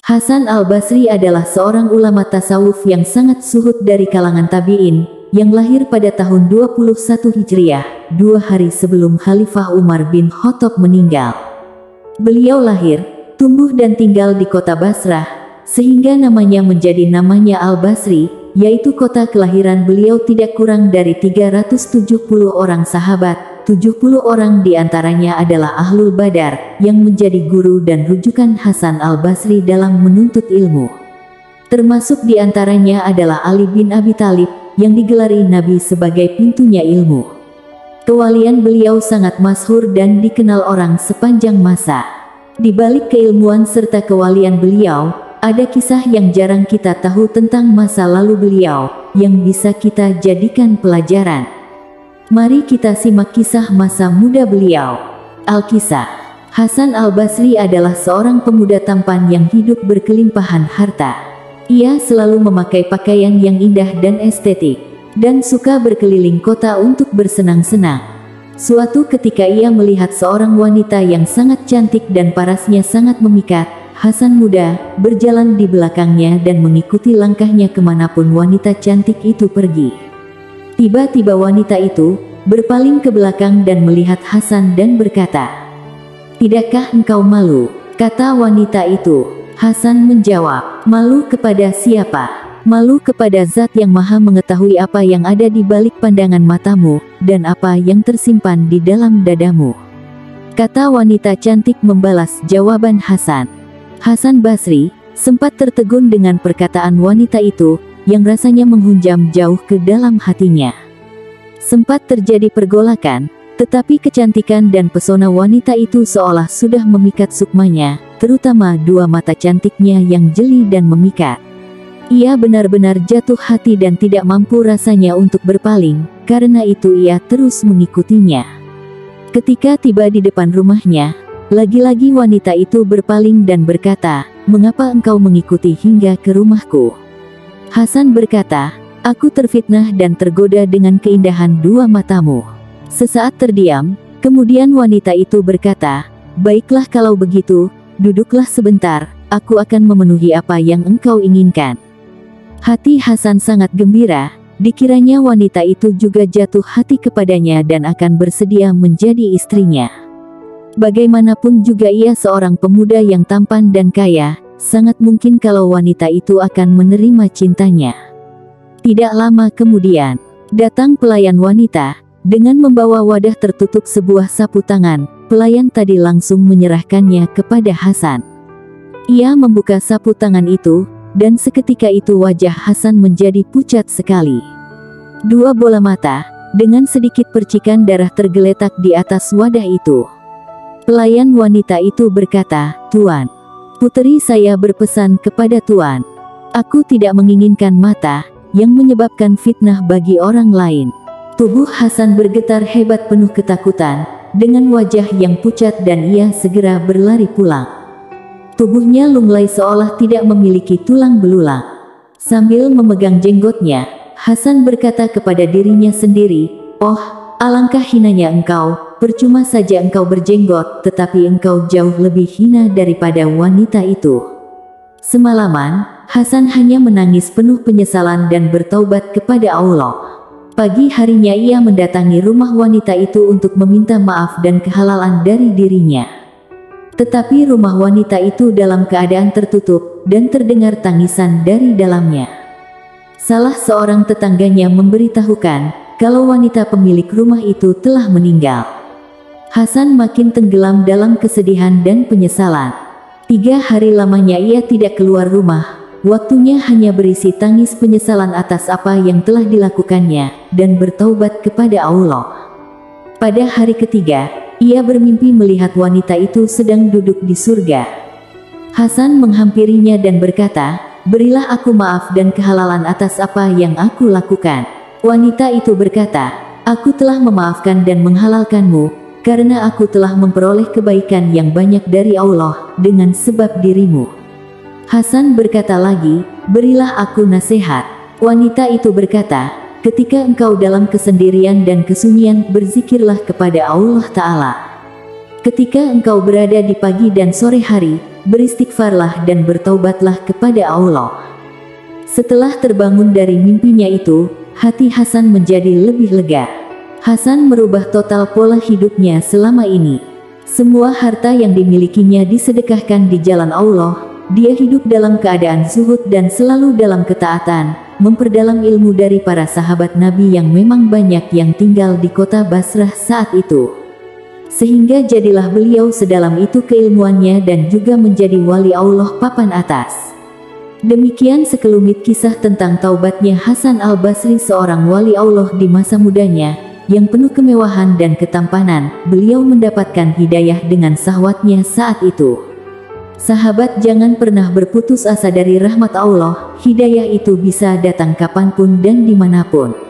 Hasan al-Basri adalah seorang ulama tasawuf yang sangat zuhud dari kalangan tabi'in, yang lahir pada tahun 21 Hijriah, 2 hari sebelum Khalifah Umar bin Khattab meninggal. Beliau lahir, tumbuh dan tinggal di kota Basrah, sehingga namanya menjadi namanya Al-Basri, yaitu kota kelahiran beliau. Tidak kurang dari 370 orang sahabat, 70 orang diantaranya adalah Ahlul Badar, yang menjadi guru dan rujukan Hasan al-Basri dalam menuntut ilmu. Termasuk diantaranya adalah Ali bin Abi Thalib, yang digelari Nabi sebagai pintunya ilmu. Kewalian beliau sangat masyhur dan dikenal orang sepanjang masa. Di balik keilmuan serta kewalian beliau, ada kisah yang jarang kita tahu tentang masa lalu beliau, yang bisa kita jadikan pelajaran. Mari kita simak kisah masa muda beliau. Al-Kisah. Hasan al-Basri adalah seorang pemuda tampan yang hidup berkelimpahan harta. Ia selalu memakai pakaian yang indah dan estetik, dan suka berkeliling kota untuk bersenang-senang. Suatu ketika ia melihat seorang wanita yang sangat cantik dan parasnya sangat memikat. Hasan muda berjalan di belakangnya dan mengikuti langkahnya kemanapun wanita cantik itu pergi. Tiba-tiba wanita itu berpaling ke belakang dan melihat Hasan dan berkata, "Tidakkah engkau malu?" Kata wanita itu. Hasan menjawab, "Malu kepada siapa? Malu kepada Zat yang Maha mengetahui apa yang ada di balik pandangan matamu, dan apa yang tersimpan di dalam dadamu." Kata wanita cantik membalas jawaban Hasan. Hasan Basri sempat tertegun dengan perkataan wanita itu, yang rasanya menghunjam jauh ke dalam hatinya. Sempat terjadi pergolakan, tetapi kecantikan dan pesona wanita itu seolah sudah memikat sukmanya, terutama dua mata cantiknya yang jeli dan memikat. Ia benar-benar jatuh hati dan tidak mampu rasanya untuk berpaling, karena itu ia terus mengikutinya. Ketika tiba di depan rumahnya, lagi-lagi wanita itu berpaling dan berkata, "Mengapa engkau mengikuti hingga ke rumahku?" Hasan berkata, "Aku terfitnah dan tergoda dengan keindahan dua matamu." Sesaat terdiam, kemudian wanita itu berkata, "Baiklah kalau begitu, duduklah sebentar, aku akan memenuhi apa yang engkau inginkan." Hati Hasan sangat gembira, dikiranya wanita itu juga jatuh hati kepadanya dan akan bersedia menjadi istrinya. Bagaimanapun juga ia seorang pemuda yang tampan dan kaya, sangat mungkin kalau wanita itu akan menerima cintanya. Tidak lama kemudian, datang pelayan wanita, dengan membawa wadah tertutup sebuah sapu tangan. Pelayan tadi langsung menyerahkannya kepada Hasan. Ia membuka sapu tangan itu, dan seketika itu wajah Hasan menjadi pucat sekali. Dua bola mata, dengan sedikit percikan darah tergeletak di atas wadah itu. Pelayan wanita itu berkata, "Tuan, puteri saya berpesan kepada Tuan. Aku tidak menginginkan mata yang menyebabkan fitnah bagi orang lain." Tubuh Hasan bergetar hebat penuh ketakutan, dengan wajah yang pucat dan ia segera berlari pulang. Tubuhnya lunglai seolah tidak memiliki tulang belulang. Sambil memegang jenggotnya, Hasan berkata kepada dirinya sendiri, "Oh, alangkah hinanya engkau, percuma saja engkau berjenggot, tetapi engkau jauh lebih hina daripada wanita itu." Semalaman, Hasan hanya menangis penuh penyesalan dan bertaubat kepada Allah. Pagi harinya ia mendatangi rumah wanita itu untuk meminta maaf dan kehalalan dari dirinya. Tetapi rumah wanita itu dalam keadaan tertutup, dan terdengar tangisan dari dalamnya. Salah seorang tetangganya memberitahukan, kalau wanita pemilik rumah itu telah meninggal. Hasan makin tenggelam dalam kesedihan dan penyesalan. 3 hari lamanya ia tidak keluar rumah. Waktunya hanya berisi tangis penyesalan atas apa yang telah dilakukannya, dan bertaubat kepada Allah. Pada hari ketiga, ia bermimpi melihat wanita itu sedang duduk di surga. Hasan menghampirinya dan berkata, "Berilah aku maaf dan kehalalan atas apa yang aku lakukan." Wanita itu berkata, "Aku telah memaafkan dan menghalalkanmu, karena aku telah memperoleh kebaikan yang banyak dari Allah, dengan sebab dirimu." Hasan berkata lagi, "Berilah aku nasihat." Wanita itu berkata, "Ketika engkau dalam kesendirian dan kesunyian, berzikirlah kepada Allah Ta'ala. Ketika engkau berada di pagi dan sore hari, beristighfarlah dan bertaubatlah kepada Allah. Setelah terbangun dari mimpinya itu, hati Hasan menjadi lebih lega. Hasan merubah total pola hidupnya selama ini. Semua harta yang dimilikinya disedekahkan di jalan Allah. Dia hidup dalam keadaan zuhud dan selalu dalam ketaatan, memperdalam ilmu dari para sahabat Nabi yang memang banyak yang tinggal di kota Basrah saat itu. Sehingga jadilah beliau sedalam itu keilmuannya dan juga menjadi wali Allah papan atas. Demikian sekelumit kisah tentang taubatnya Hasan al-Basri, seorang wali Allah di masa mudanya, yang penuh kemewahan dan ketampanan. Beliau mendapatkan hidayah dengan syahwatnya saat itu. Sahabat, jangan pernah berputus asa dari rahmat Allah. Hidayah itu bisa datang kapanpun dan dimanapun.